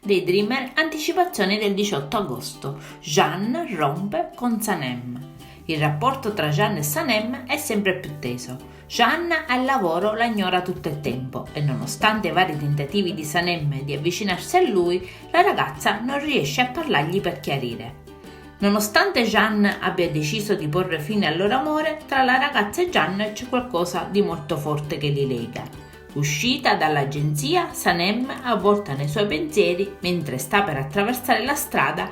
dei Dreamer, anticipazioni del 18 agosto. Jeanne rompe con Sanem. Il rapporto tra Jeanne e Sanem è sempre più teso. Jeanne al lavoro la ignora tutto il tempo e nonostante i vari tentativi di Sanem di avvicinarsi a lui, la ragazza non riesce a parlargli per chiarire. Nonostante Jeanne abbia deciso di porre fine al loro amore, tra la ragazza e Jeanne c'è qualcosa di molto forte che li lega. Uscita dall'agenzia, Sanem, avvolta nei suoi pensieri, mentre sta per attraversare la strada,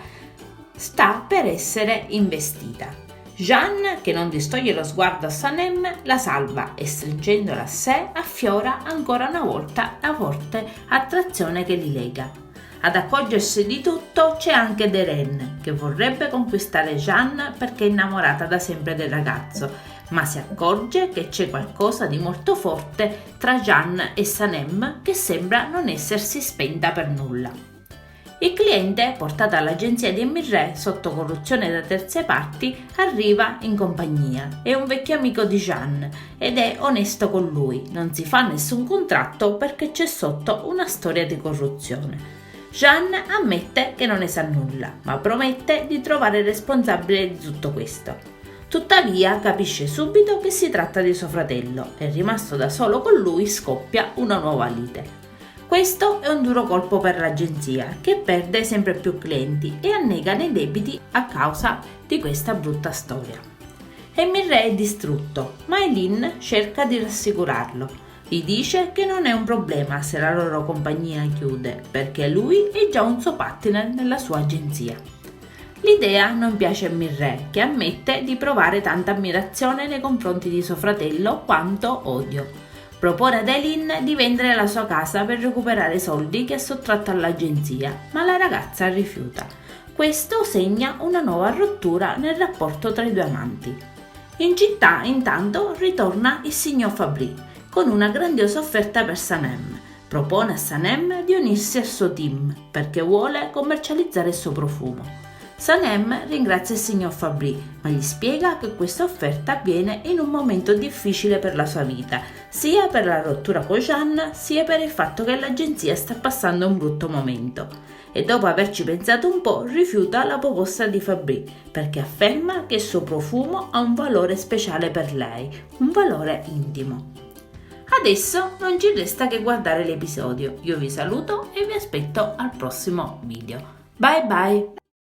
sta per essere investita. Jeanne, che non distoglie lo sguardo a Sanem, la salva e stringendola a sé affiora ancora una volta la forte attrazione che li lega. Ad accorgersi di tutto c'è anche Deren, che vorrebbe conquistare Jeanne perché è innamorata da sempre del ragazzo, ma si accorge che c'è qualcosa di molto forte tra Jeanne e Sanem che sembra non essersi spenta per nulla. Il cliente, portato all'agenzia di Emirre sotto corruzione da terze parti, arriva in compagnia. È un vecchio amico di Jeanne ed è onesto con lui, non si fa nessun contratto perché c'è sotto una storia di corruzione. Jeanne ammette che non ne sa nulla, ma promette di trovare il responsabile di tutto questo. Tuttavia capisce subito che si tratta di suo fratello e rimasto da solo con lui scoppia una nuova lite. Questo è un duro colpo per l'agenzia, che perde sempre più clienti e annega nei debiti a causa di questa brutta storia. Emirre è distrutto, ma Eileen cerca di rassicurarlo. Gli dice che non è un problema se la loro compagnia chiude, perché lui è già un suo partner nella sua agenzia. L'idea non piace a Mirre, che ammette di provare tanta ammirazione nei confronti di suo fratello quanto odio. Propone ad Eileen di vendere la sua casa per recuperare i soldi che ha sottratto all'agenzia, ma la ragazza rifiuta. Questo segna una nuova rottura nel rapporto tra i due amanti. In città, intanto, ritorna il signor Fabry con una grandiosa offerta per Sanem. Propone a Sanem di unirsi al suo team perché vuole commercializzare il suo profumo. Sanem ringrazia il signor Fabry, ma gli spiega che questa offerta avviene in un momento difficile per la sua vita, sia per la rottura con Jeanne, sia per il fatto che l'agenzia sta passando un brutto momento. E dopo averci pensato un po', rifiuta la proposta di Fabry, perché afferma che il suo profumo ha un valore speciale per lei, un valore intimo. Adesso non ci resta che guardare l'episodio. Io vi saluto e vi aspetto al prossimo video. Bye bye!